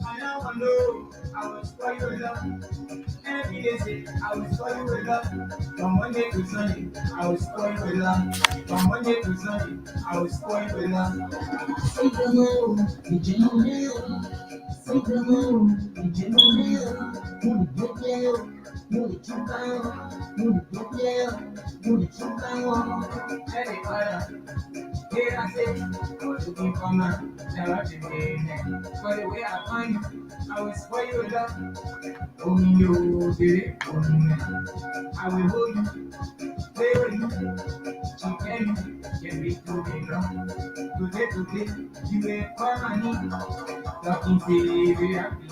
And now I know I will spoil your love. Every day say I will spoil your love. From Monday to Sunday, I will spoil your love. From Monday to Sunday, I will spoil your love. Say the moon, the general mail. Say the moon, the general mail. Moon the good mail, moon the true bound, moon the good mail, moon the true bound. Let it fire. Here I say, I was looking for my never to be for the way I find you, I will spoil your love. Only you did it, only me. I will hold you, play with you, chicken you, get me to the ground. Today, you will call my name. Talking to very happy. I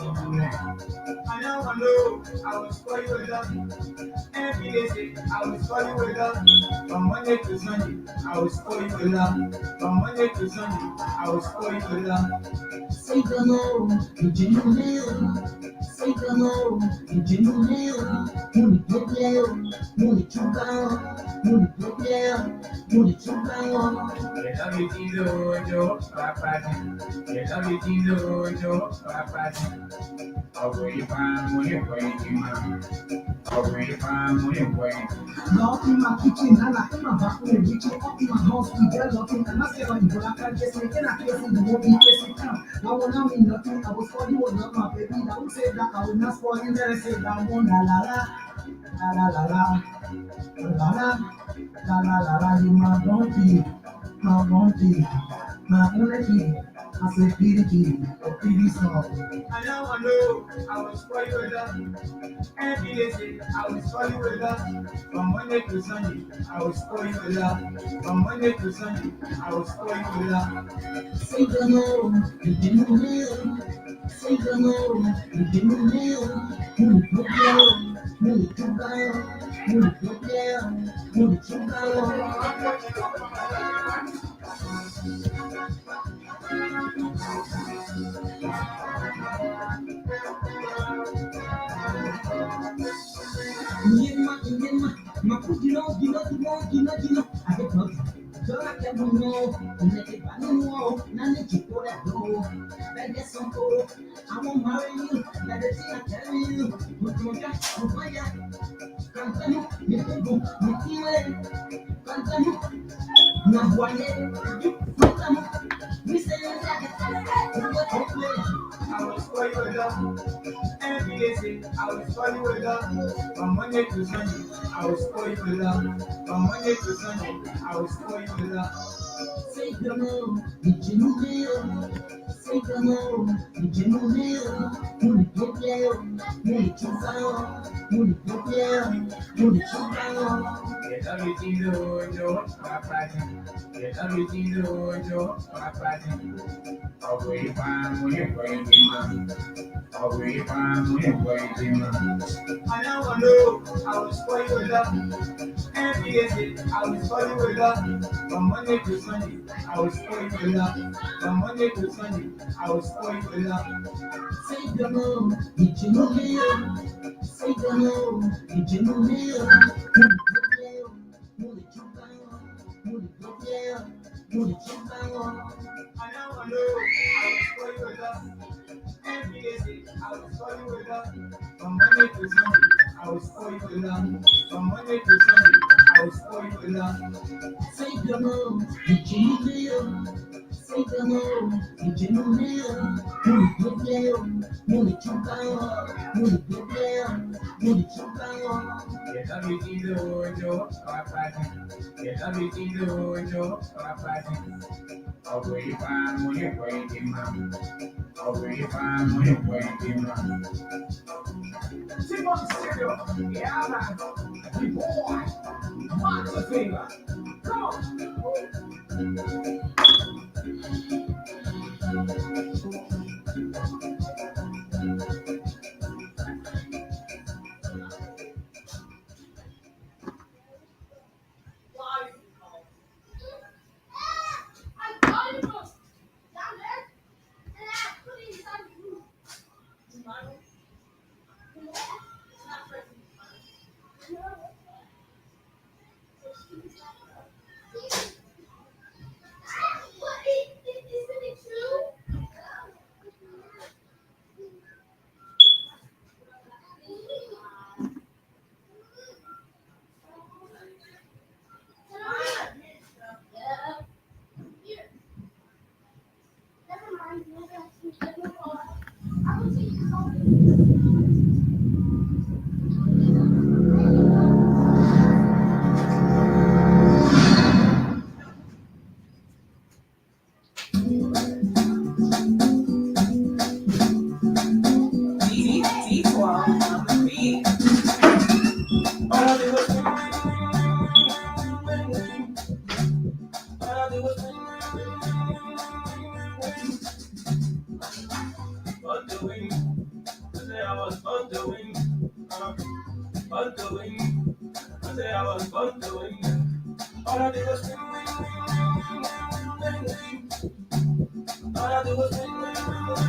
now I know I will spoil your love. Every day say I will spoil your love. From Monday to Sunday, I will spoil your love. From Monday to Sunday, I will spoil your love. Say the no, the genuine mail. Say the no, the genuine mail. Money good mail, money too down, money good mail, money too down. Get up with you, Joe, Papa. Get up with you, Joe, Papa. Ọ̀gbìn ìfà mo ní ìwọ ìdí máa. Ọ̀gbìn ìfà mo ní ìwọ ìdí. Now in my kitchen, and I in my bathroom, reaching up in my house, we developing, and I say, "Oh, you I can't just make it a case in the movie, case in town." Now, when I'm in nothing, I was for you, not my baby. I would say that I would not spoil you, then I say that one, la la la, la la la la, la la la, you my bounty, my energy. I say, pretty song. I now I know I will spoil your love. Every day say I will spoil your love. From Monday to Sunday, I will spoil your love. From Monday to Sunday, I will spoil your love. Say the no, you didn't know. Say the no, you didn't know. Move it down, move it down, move it down, move it down. I get nothing. So I can't know, make it by no, none of you go that go. That gets some cool. I won't marry you, that is I tell you. But you got to fire. Cantando, me pego, me tire. Cantando, na guaye. Cantando, me say I will spoil your love. Every day say I will spoil your love. From Monday to Sunday, I will spoil your love. From Monday to Sunday, I will spoil your love. Say the no, did you know? Say the no, did you know? Money get there, money too far, money get there, money too far. Get everything to Papa. Get everything to Papa. Ọ̀gbìn ìfà mo ní ìwọ ìdí máa. Ọ̀gbìn ìfà mo ní ìwọ ìdí máa. I now know I will spoil your love. Every day say I will spoil your love. From Monday to Sunday, I will spoil your love. From Monday to Sunday, I will spoil your love. Say the no, did you know me? Say the no, did you know me? I now know I will spoil your love. Every day say I will spoil your love. From Monday to Sunday, I will spoil your love. From Monday to Sunday, I will spoil your love. Say the no, did you know? Say the no, did you know? Money good down, money too down, money good down, money too down. Get everything to Papa. Get everything to Papa. Ọ̀gbìn ìfà mo ní ìwọ ìdí máa. Ọ̀gbìn ìfà mo ní ìwọ ìdí máa. Tip on stereo, yeah man. The boy, what's the finger? Come on. was born to win. Born to win. I say I was born to win. All I did was win, win, win, win, win, win, win. All I did was win, win, win, win,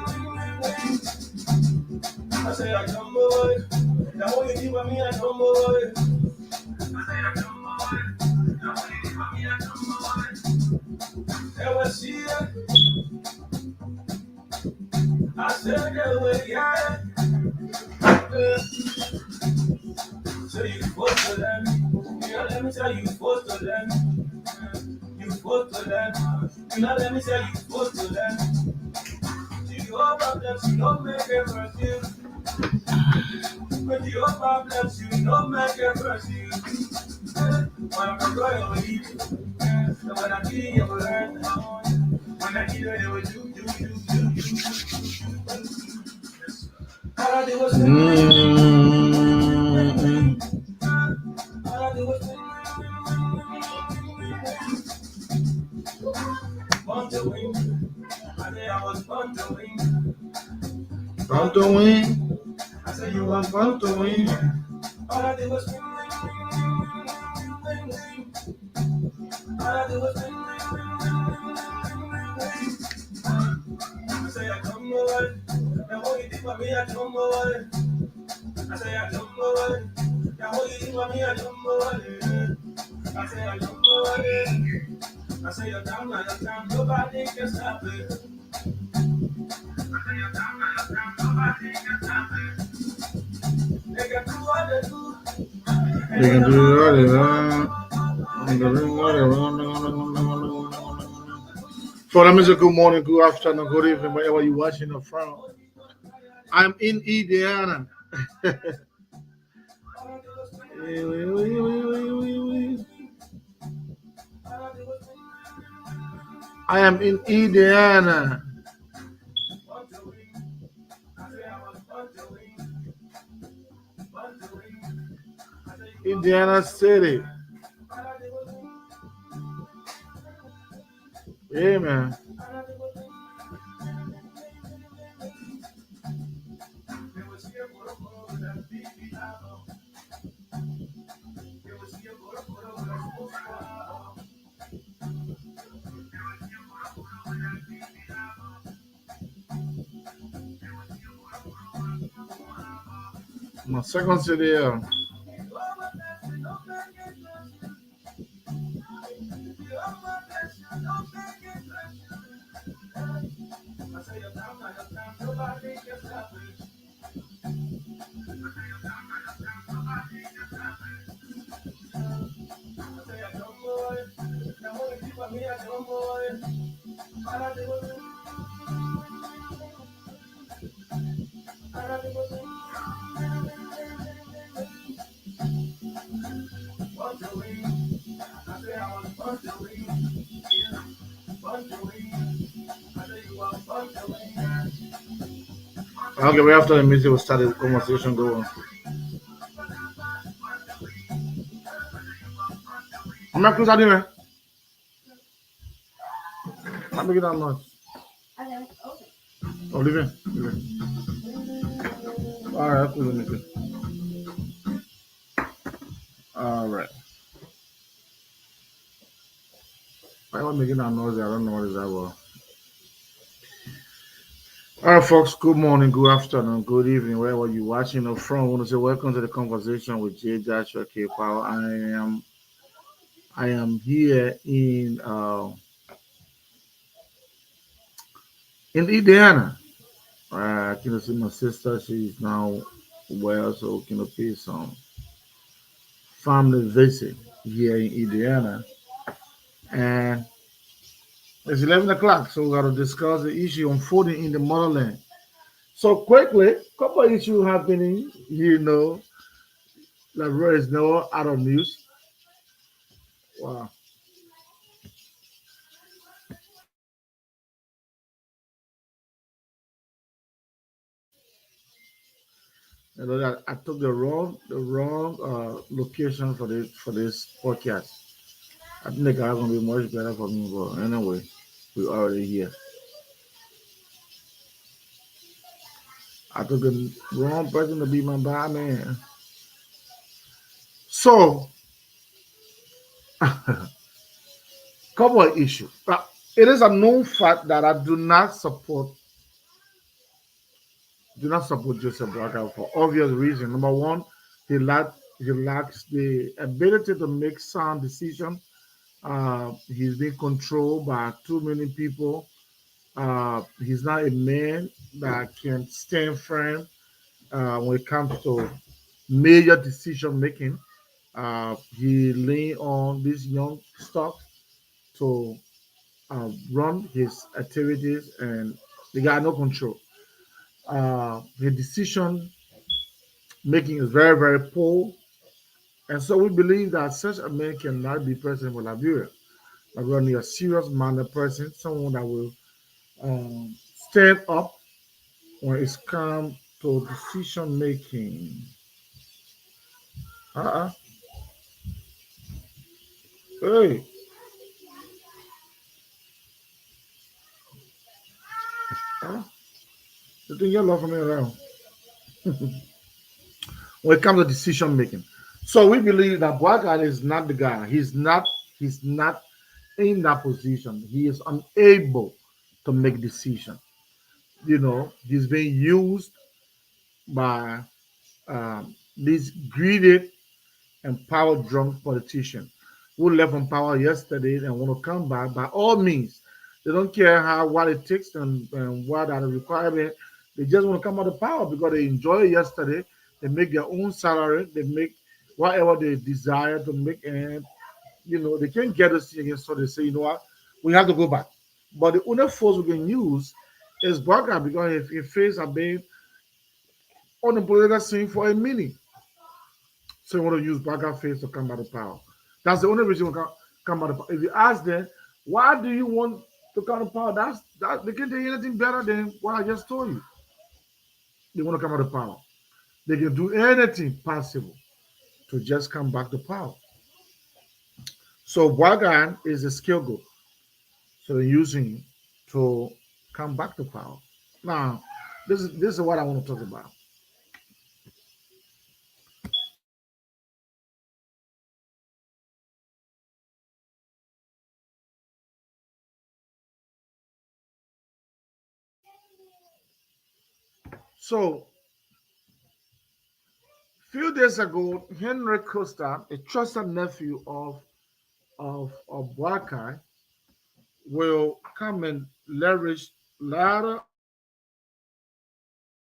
win, win, win. I say I come boy. Now what you do with me, I come boy. I say I come boy. Now what you do with me, I come boy. Ever see it? I said that way, yeah. So you supposed to let me. You know, let me tell you, you supposed to let me. You supposed to let me. You know, let me tell you, supposed to let me. You all problems, you don't make it for you. But your problems, you don't make it for you. When I'm going to leave, so when I see you, learn. When I hear they will do. All I did was all I did was born to win. I say I was born to win. Born to win. I say you was born to win. All I did was win, win, win, win, win, win. All I did was win, win, win, win, win, win. I say I come over. Now what you did for me, I come over. I say I come over. Now what you did for me, I come over. I say I come over. I say your time, nobody can stop it. I say your time, nobody can stop it. They can do what they do. They can do what they want. They can do what they want. So let me say good morning, good afternoon, good evening, wherever you're watching it from. I'm in Indiana. I am in Indiana. Indiana City. Yeah, man. My second city. Okay, right after the music, we'll start the conversation going. I'm not close to dinner. I'm making that noise. Oh, leave it. All right, cool. All right. Why am I making that noise? I don't know what is that about. All right, folks. Good morning, good afternoon, good evening, wherever you're watching or from. I want to say welcome to the conversation with J. Joshua K. Powell. I am here in Indiana. Can you see my sister? She's now well, so can you pay some family visit here in Indiana, and it's 11 o'clock, so we got to discuss the issue unfolding in the motherland. So quickly, couple of issues happening, like there is no other news. Wow. That I took the wrong location for this podcast. I think the guy gonna be much better for me, but anyway, we already here. I took the wrong person to be my bad man. So, couple of issues. It is a known fact that I do not support Joseph Braga for obvious reasons. Number one, he lacks the ability to make sound decisions. He's being controlled by too many people. He's not a man that can stand firm when it comes to major decision making. He lean on this young stock to run his activities, and they got no control. The decision making is very, very poor, and so we believe that such a man cannot be president for Liberia. Liberia need a serious minded person, someone that will stand up when it's come to decision making. Uh-uh. Hey, uh, you think you're laughing me around when it comes to decision making. So we believe that Boakai is not the guy. He's not in that position. He is unable to make decision. He's being used by these greedy and power drunk politicians who left from power yesterday and want to come back by all means. They don't care how what it takes and what are the requirements. They just want to come out of power because they enjoy it yesterday. They make their own salary. They make whatever they desire to make, and they can't get us again. So they say, you know what, we have to go back. But the only force we can use is Burger because if face have been on the political scene for a minute. So you want to use Burger face to come out of power. That's the only reason we can come out of power. If you ask them, why do you want to come out of power? That they can't tell you anything better than what I just told you. They want to come out of power. They can do anything possible to just come back to power. So Wagan is a scapegoat. So they're using to come back to power. Now, this is what I want to talk about. So, few days ago, Henry Costa, a trusted nephew of Wakai, will come and leverage ladder of information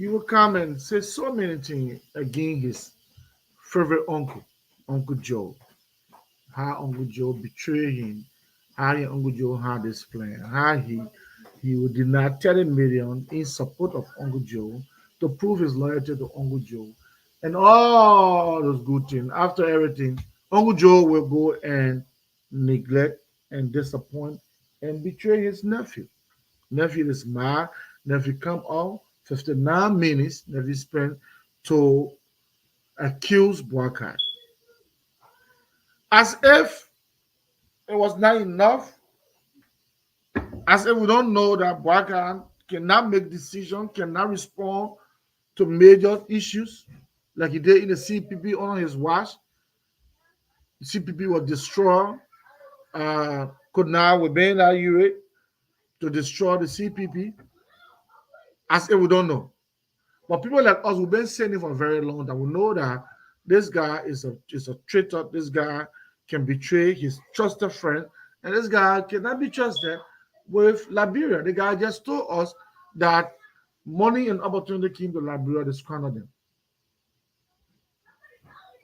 he will come and say so many things against his favorite uncle, Uncle Joe. How Uncle Joe betrayed him, how Uncle Joe had this plan, how he would deny 30 million in support of Uncle Joe to prove his loyalty to Uncle Joe. And all those good things. After everything, Uncle Joe will go and neglect and disappoint and betray his nephew. Nephew is mad. Nephew come out 59 minutes. Nephew spent to accuse Boakai. As if it was not enough, as if we don't know that Boakai cannot make decisions, cannot respond to major issues like he did in the CPP on his watch. The CPP was destroyed. Could now with Ben Ayure to destroy the CPP, as if we don't know. But people like us, we've been saying it for very long that we know that this guy is a traitor. This guy can betray his trusted friend, and this guy cannot be trusted with Liberia. The guy just told us that money and opportunity came to Liberia to squander them.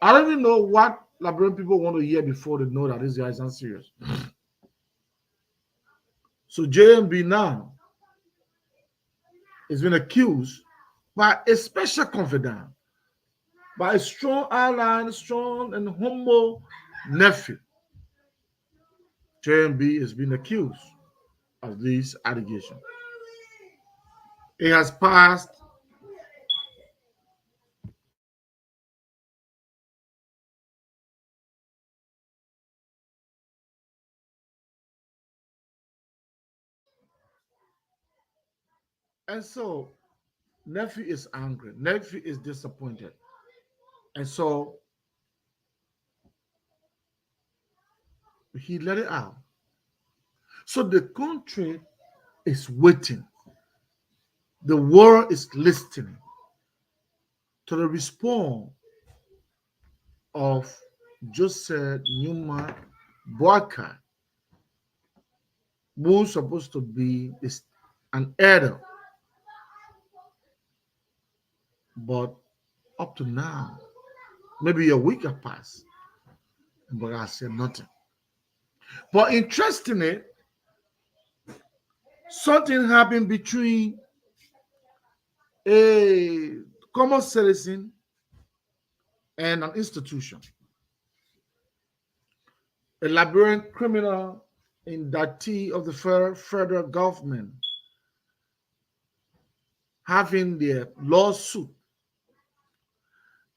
I don't even know what Liberian people want to hear before they know that this guy is not serious. So JMB now is been accused by a special confidant, by a strong ally, strong and humble nephew. JMB is being accused of these allegations. It has passed And so nephew is angry, nephew is disappointed. And so he let it out. So the country is waiting. The world is listening to the response of Joseph Newman Boycott, who's supposed to be an elder, but up to now, maybe a week have passed, but I said nothing. But interestingly, something happened between a common citizen and an institution. A Liberian criminal indictee of the federal government having their lawsuit,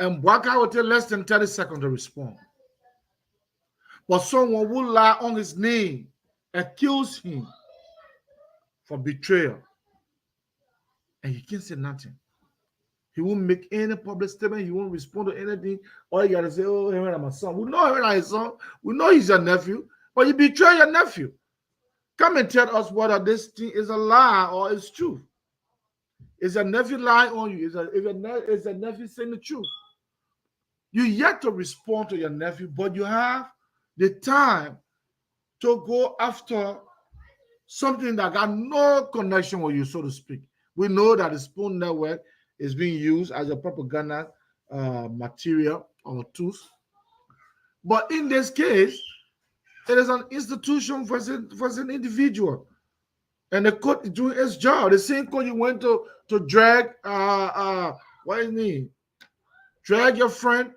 and Waka will take less than 30 seconds to respond. But someone who lie on his knee accuse him for betrayal, and he can't say nothing. He won't make any public statement. He won't respond to anything. All you gotta say, "Oh, Henry, I'm my son." We know Henry is his son. We know he's your nephew, but you betray your nephew. Come and tell us whether this thing is a lie or it's true. Is your nephew lying on you? Is your nephew saying the truth? You yet to respond to your nephew, but you have the time to go after something that got no connection with you, so to speak. We know that the Spoon Network is being used as a propaganda material or tools. But in this case, it is an institution versus an individual. And the court is doing its job. The same court you went to drag what is his name? Drag your friend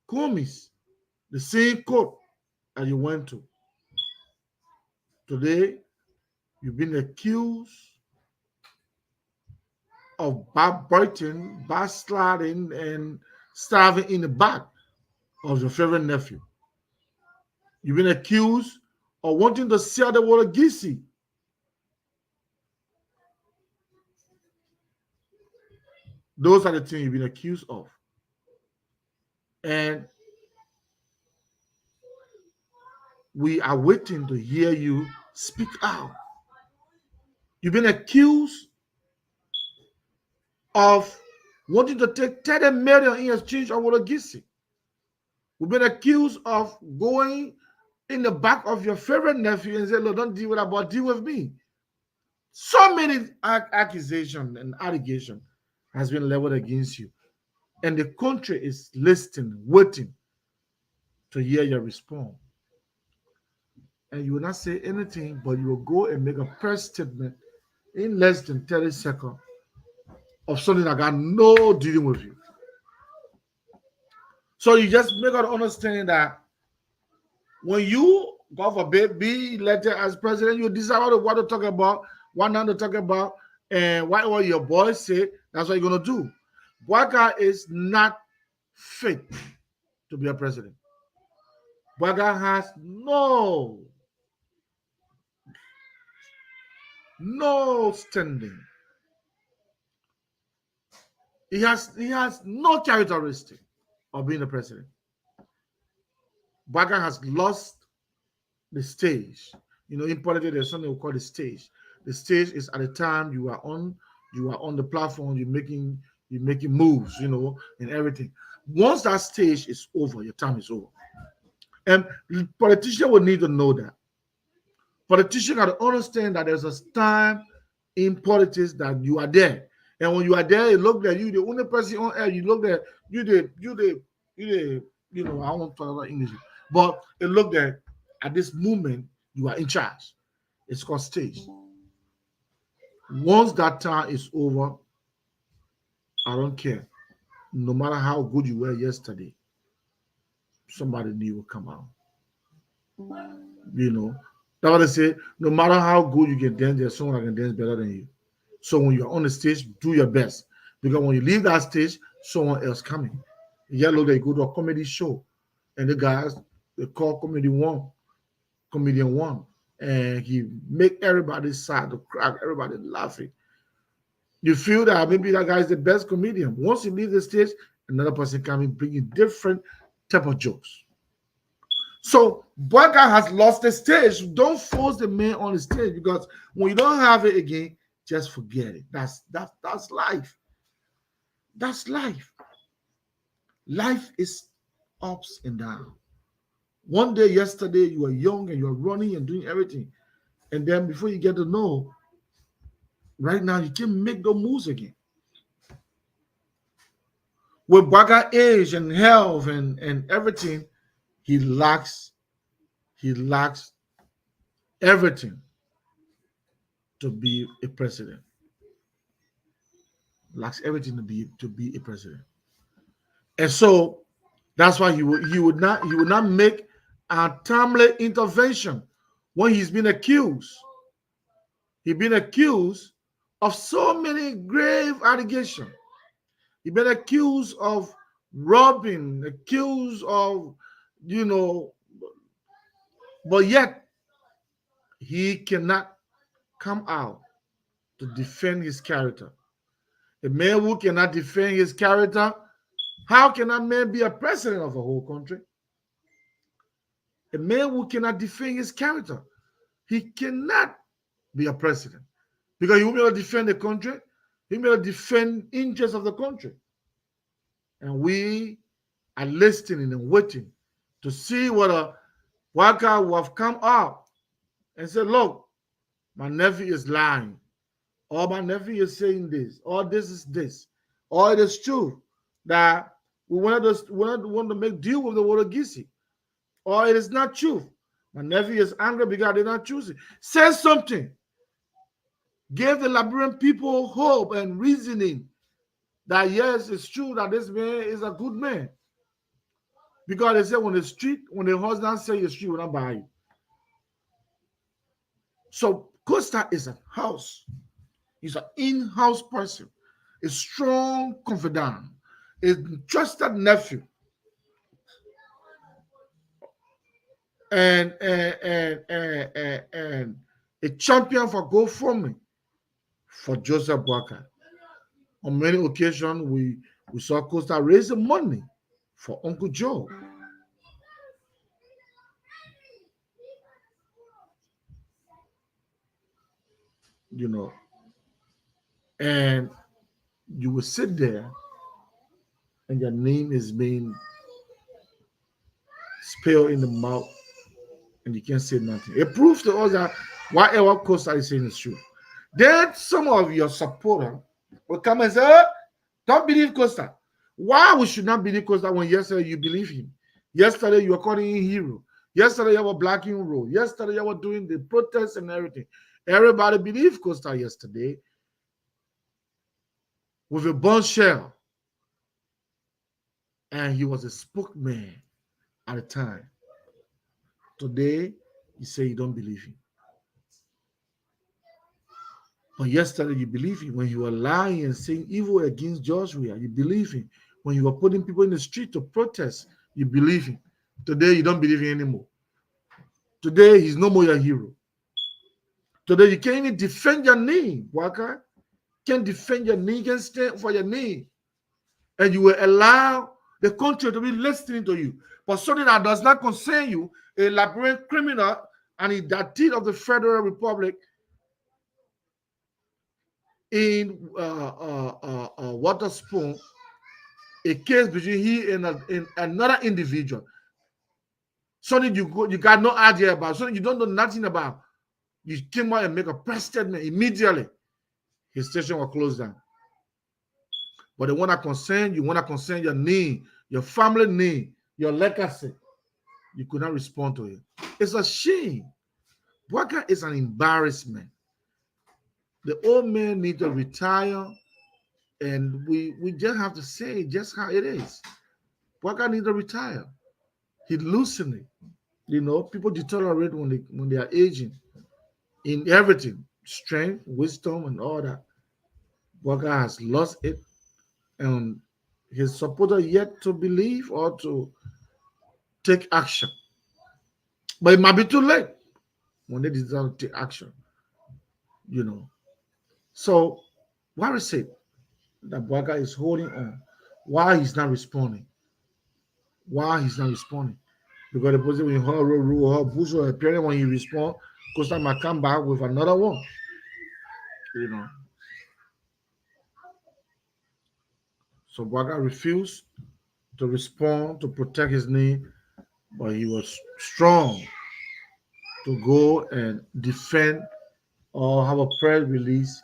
Kumis. The same court that you went to. Today, you've been accused of backbiting, backsliding, and stabbing in the back of your favorite nephew. You've been accused of wanting to sell the water Gisi. Those are the things you've been accused of. And we are waiting to hear you speak out. You've been accused of wanting to take 30 million in exchange of water Gisi. We've been accused of going in the back of your favorite nephew and say, "Look, don't deal with that, but deal with me." So many accusations and allegations has been leveled against you. And the country is listening, waiting to hear your response. And you will not say anything, but you will go and make a press statement in less than 30 seconds of something that got no dealing with you. So you just make us understand that when you, God forbid, be elected as president, you decide what to talk about, what not to talk about, and what your boys say, that's what you're going to do. Waka is not fit to be a president. Waka has no standing. He has no characteristic of being a president. Waka has lost the stage. You know, in politics, there's something we call the stage. The stage is at the time you are on the platform, you're making moves, and everything. Once that stage is over, your time is over. And politicians will need to know that. Politicians got to understand that there's a time in politics that you are there. And when you are there, it look like you the only person on air. You look like I won't talk about English, but it looked like at this moment you are in charge. It's called stage. Once that time is over, I don't care. No matter how good you were yesterday, somebody new will come out. That's what they say. No matter how good you can dance, there's someone that can dance better than you. So when you're on the stage, do your best. Because when you leave that stage, someone else coming. You look like you go to a comedy show, and the guys they call comedian one, and he make everybody sad to crack, everybody laughing. You feel that maybe that guy is the best comedian. Once you leave the stage, another person come and bring you different type of jokes. So Boyka has lost the stage. Don't force the man on the stage because when you don't have it again, just forget it. That's life. That's life. Life is ups and downs. One day, yesterday, you were young and you're running and doing everything. And then before you get to know, right now you can't make those moves again. With Baga age and health and everything, he lacks he lacks everything to be a president. Lacks everything to be a president. And so that's why he would not make a timely intervention when he's been accused. He's been accused of so many grave allegations. He's been accused of robbing, accused of, you know, but yet he cannot come out to defend his character. A man who cannot defend his character, how can that man be a president of a whole country? A man who cannot defend his character, he cannot be a president because he will be able to defend the country. He will be able to defend interests of the country. And we are listening and waiting to see whether Waka will have come out and said, look, my nephew is lying, or my nephew is saying this, or this is this, or it is true that we want to make deal with the water Gisi, or it is not true. My nephew is angry because I did not choose it. Say something. Give the Liberian people hope and reasoning that yes, it's true that this man is a good man. Because they say when the husband say the street will not buy you. So Costa is a house. He's an in-house person, a strong confidant, a trusted nephew, and a champion for GoFundMe for Joseph Boakai. On many occasions, we saw Costa raising money for Uncle Joe. You know, and you will sit there and your name is being spilled in the mouth and you can't say nothing. It proves to us that whatever Costa is saying is true. Then some of your supporters will come and say, "Oh, don't believe Costa." Why we should not believe Costa when yesterday you believe him? Yesterday you were calling him hero. Yesterday you were blacking rule. Yesterday you were doing the protests and everything. Everybody believed Costa yesterday with a bombshell. And he was a spokesman at the time. Today, you say you don't believe him. But yesterday, you believe him. When you were lying and saying evil against Joshua, you believe him. When you were putting people in the street to protest, you believe him. Today, you don't believe him anymore. Today, he's no more your hero. Today, you can't even defend your name, Waka. Can't defend your name, can't stand for your name. And you will allow the country to be listening to you. But something that does not concern you, a Liberian criminal and in that deed of the Federal Republic in Waterspoon, a case between he and another individual. Something you got no idea about, something you don't know nothing about. You came out and make a press statement immediately. His station was closed down. But the one that concern you, want to concern your name, your family name, your legacy, you could not respond to it. It's a shame. Waka is an embarrassment. The old man needs to retire, and we just have to say just how it is. Waka needs to retire. He's losing it. You know, people deteriorate when they are aging in everything, strength, wisdom, and all that. Waka has lost it, and his supporter yet to believe or to take action. But it might be too late when they decide to take action. You know, so Why is it that Boaga is holding on? Why he's not responding? Why he's not responding? Because the person when her bush or appearing when he respond, Costa might come back with another one. You know. So Boaga refused to respond to protect his name, but he was strong to go and defend or have a press release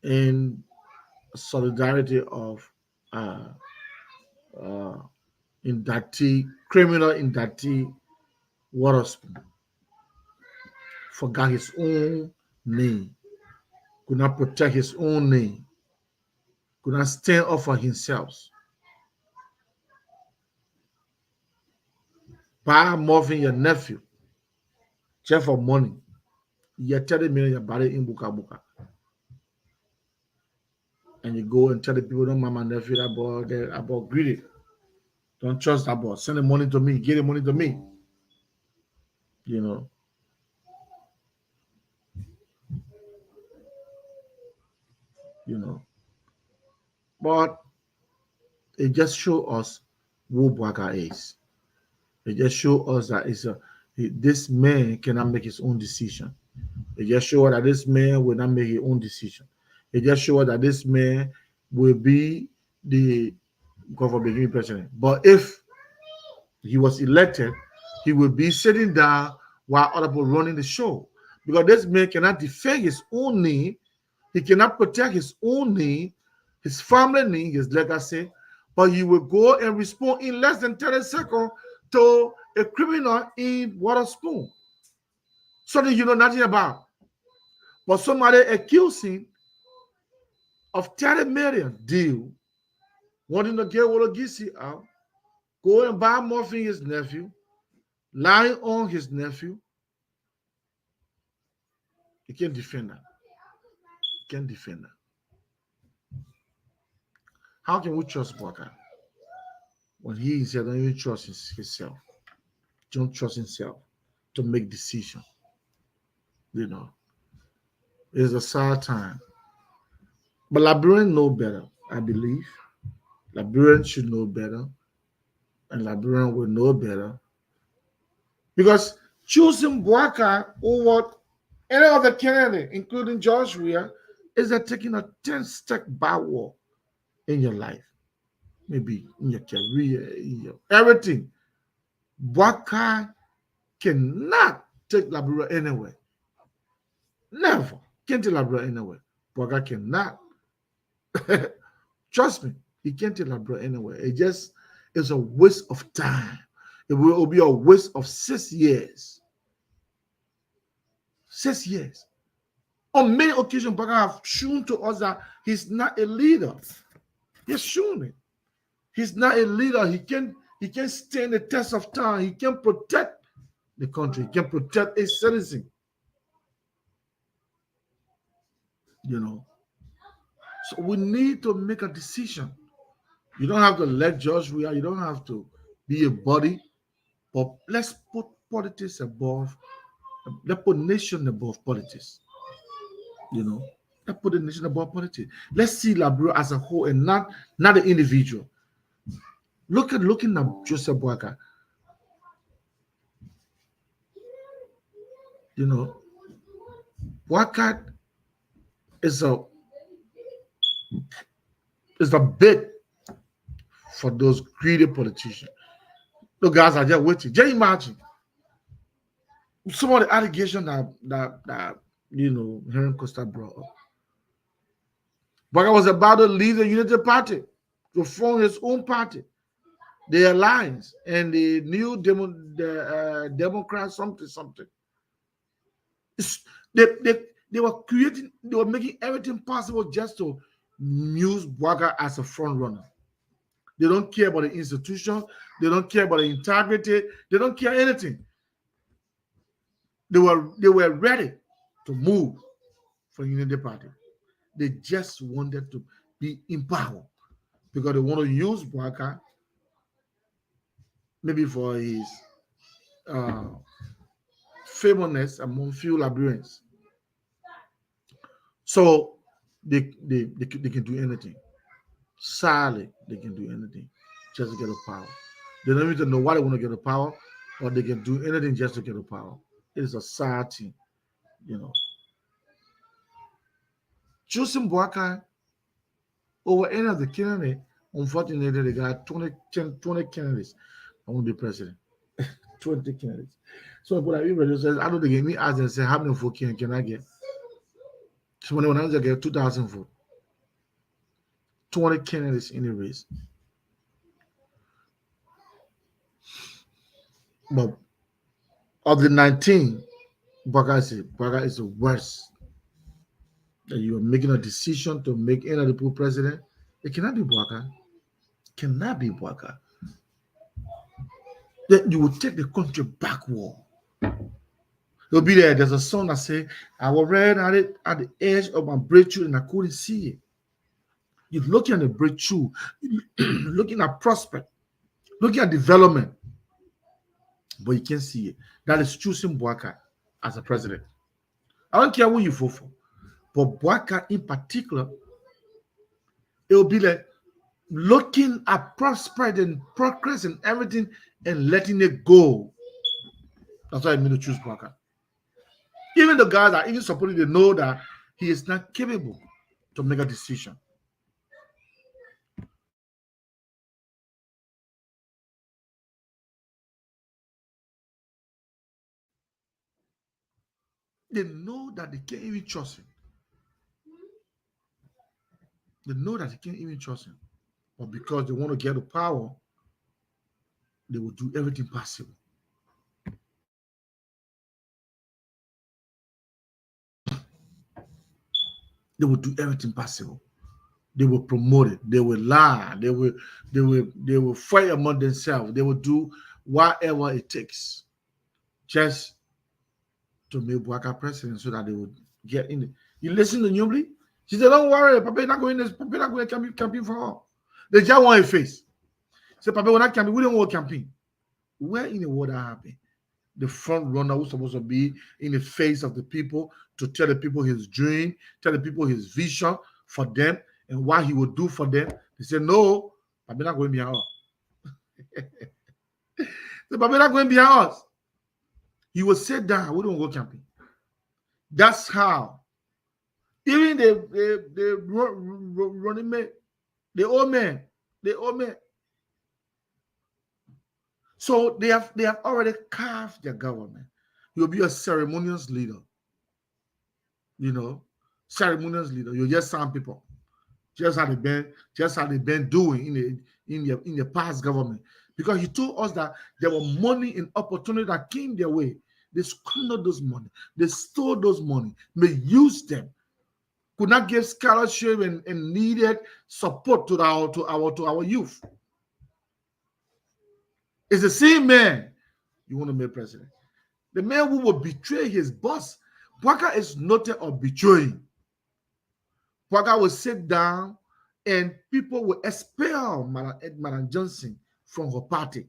in solidarity of uh, uh, indictee, criminal indictee Waterspoon. Forgot his own name, could not protect his own name, could not stand up for himself. By moving your nephew just for money, you're telling me you're body in Buka Buka. And you go and tell the people, don't mind my nephew, that boy, that boy greedy. Don't trust that boy. Send the money to me, give the money to me. You know, you know. But it just show us who Bwaga is. It just show us that this man cannot make his own decision. It just show us that this man will not make his own decision. It just show us that this man will be the God for being president. But if he was elected, he will be sitting down while other people running the show. Because this man cannot defend his own name, he cannot protect his own name, his family name, his legacy, but he will go and respond in less than 30 seconds to a criminal in Waterspoon. Something you know nothing about. But somebody accusing of 30 million deal, wanting to get Wologisi out, go and buy morphine his nephew, lying on his nephew. You can't defend that. You can't defend that. How can we trust Bwaka when he himself don't even trust himself? Don't trust himself to make decision. You know, it's a sad time. But Liberians know better, I believe. Liberians should know better, and Liberians will know better. Because choosing Bwaka over any other candidate, including George Weah, is that taking a 10-step backward in your life, maybe in your career, in your everything. Bwaka cannot take Liberia anywhere. Never. Can't take Liberia anywhere. Bwaka cannot. Trust me, he can't take Liberia anywhere. It just is a waste of time. It will be a waste of 6 years. 6 years. On many occasions, Bwaka have shown to us that he's not a leader. He's shown it. He's not a leader. He can stand the test of time. He can protect the country. He can protect a citizen. You know. So we need to make a decision. You don't have to let George Weah. You don't have to be a body. But let's put politics above. Let's put nation above politics. You know. Let's put the nation above politics. Let's see Liberia as a whole and not the individual. Looking at Joseph Boakai. You know, Boakai is a bit for those greedy politicians. The guys are just waiting. Just imagine some of the allegations that Henry Costa brought up. Boakai was about to leave the Unity Party to form his own party, the Alliance, and the new Democrat something. They were making everything possible just to use Boakai as a front runner. They don't care about the institution. They don't care about the integrity. They don't care anything. They were ready to move for Unity Party. They just wanted to be in power because they want to use Boakai maybe for his favoriteness among few Liberians. So they can do anything. Sadly, they can do anything just to get the power. They don't even know why they want to get the power, but they can do anything just to get the power. It is a sad thing, you know. Choosing Boakai over any of the candidate, unfortunately, they got 20 candidates. I want to be president. 20 candidates. So people like everybody says, I don't think me ask and say, how many votes can I get? So when I get 2,000 votes, 20 candidates in the race. But of the 19, Baga is the worst. That you are making a decision to make any of the people president. It cannot be Baga. Cannot be Baga. Then you will take the country backward. You'll be there. There's a song that say, I was right at the edge of my breakthrough and I couldn't see it. You're looking at the breakthrough, looking at prospect, looking at development, but you can't see it. That is choosing Boakai as a president. I don't care who you vote for, but Boakai in particular, it will be like looking at prospect and progress and everything and letting it go. That's why I mean to choose Boakai. Even the guys that even supporting, they know that he is not capable to make a decision. They know that they can't even trust him. They know that they can't even trust him. But because they want to get the power, they will do everything possible. They will do everything possible. They will promote it. They will lie. They will fight among themselves. They will do whatever it takes just to make Boakai president so that they would get in it. You listen to Newbly? She said, don't worry, Papa not going to Papa not going to campaign for her. They just want a face. Say, Papa, we're not campaign. We don't want campaign. Where in the world that happened? The front runner who's supposed to be in the face of the people to tell the people his dream, tell the people his vision for them and what he would do for them. They said, no, Papa not going behind us. The Papa not going behind us. He will sit down. We don't go camping. That's how. Even the running man, the old man. So they have already carved their government. You'll be a ceremonious leader. You know, ceremonious leader. You just some people. Just how they've been doing in the past government. Because he told us that there were money and opportunity that came their way. They squandered those money. They stole those money. They used them. Could not give scholarship and needed support to our youth. It's the same man you want to make president. The man who will betray his boss. Boakai is noted of betraying. Boakai will sit down and people will expel Madam Johnson from her party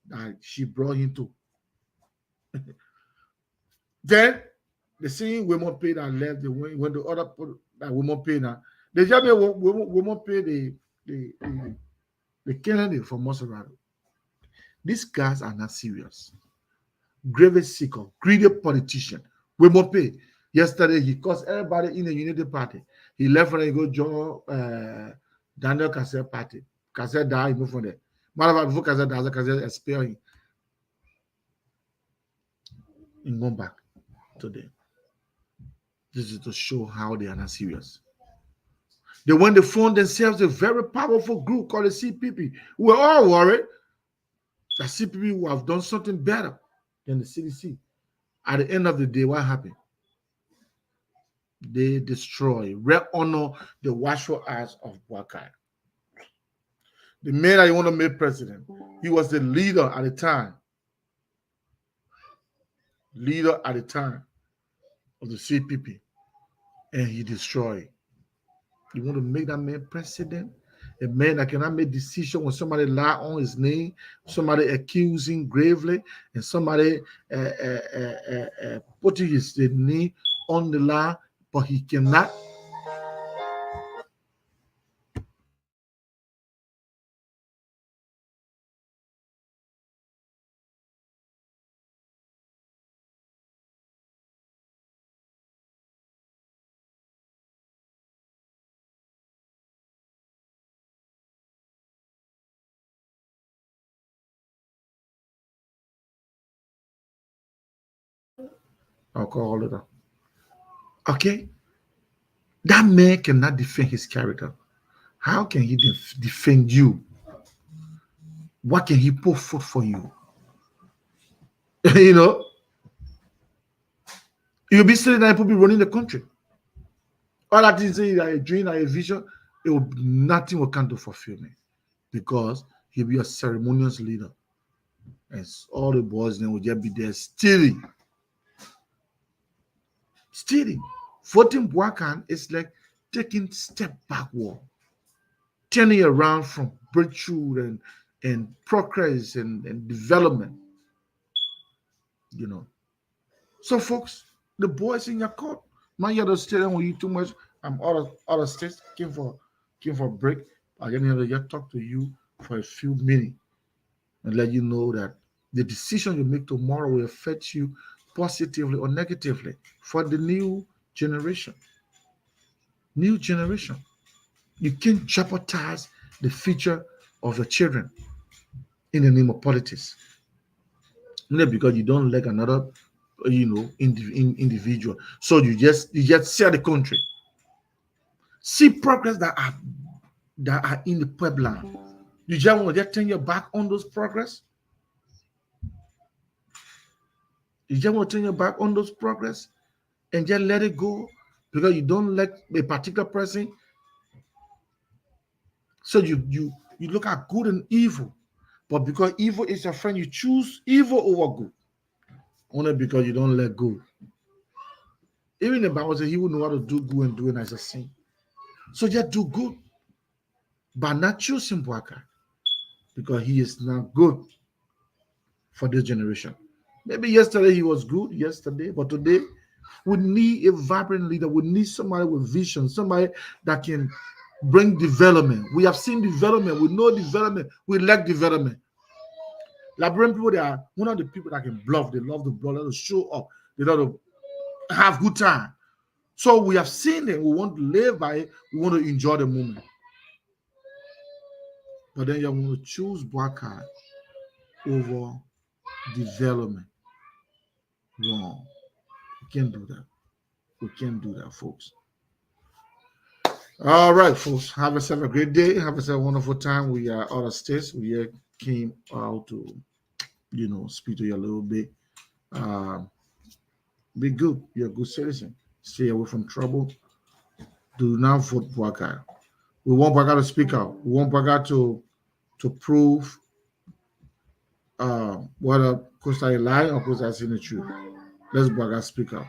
that she brought him to. Then the same women paid and left. When the other that women paid now, they just women pay the candidate for Maserati. These guys are not serious. Grave seeker, greedy politician. Women pay. Yesterday he caused everybody in the Unity Party. He left and he go join Daniel Cassell party. Cassell died, he moved from there. Matter before Cassell died, Cassell expired him. He gone back today. This is to show how they are not serious. They when they found themselves a very powerful group called the CPP. We were all worried that CPP would have done something better than the CDC. At the end of the day, what happened? They destroy, re-honor the watchful eyes of Boakai. The man that you want to make president, he was the leader at the time. Leader at the time of the CPP. And he destroyed. You want to make that man president? A man that cannot make decision when somebody lie on his name, somebody accusing gravely, and somebody putting his name on the lie, but he cannot alcohol later. Okay, that man cannot defend his character. How can he defend you? What can he put forth for you? you know, you'll be sitting there and people be running the country. All that is saying that a dream, a vision, nothing will come to fulfillment because he'll be a ceremonious leader. And all the boys then will just be there stealing. Stealing. Voting Buakan is like taking step backward, turning around from breakthrough and progress and development, you know. So folks, the boys in your court, man, you're the stadium with you too much. I'm out of state, came for a break. I didn't have to just talk to you for a few minutes and let you know that the decision you make tomorrow will affect you positively or negatively for the new generation. New generation. You can't jeopardize the future of your children in the name of politics. Not because you don't like another, individual. So you just sell the country. See progress that are in the Puebla. You just want to just turn your back on those progress. You just want to turn your back on those progress and just let it go because you don't like a particular person. So you look at good and evil, but because evil is your friend, you choose evil over good. Only because you don't let go. Even the Bible says he will know how to do good and do it as a sin. So just do good, but not choosing Bwaka because he is not good for this generation. Maybe yesterday he was good, but today we need a vibrant leader. We need somebody with vision, somebody that can bring development. We have seen development. We know development. We lack development. Liberian people, they are one of the people that can bluff. They love to bluff, they love to show up. They love to have good time. So we have seen it. We want to live by it. We want to enjoy the moment. But then you want to choose Bwaka over development. Wrong. We can't do that. We can't do that, folks. All right, folks. Have yourself a great day. Have yourself a wonderful time. We are out of states. We came out to, speak to you a little bit. Um, be good. You're a good citizen. Stay away from trouble. Do not vote Bwaka. We want Bwaka to speak out. We want Bwaka to prove whether Costa is lying or Costa is in the truth. Let's Bwaka speak out.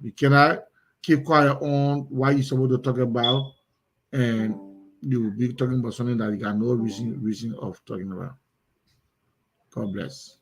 You cannot keep quiet on what you're supposed to talk about, and you will be talking about something that you got no reason of talking about. God bless.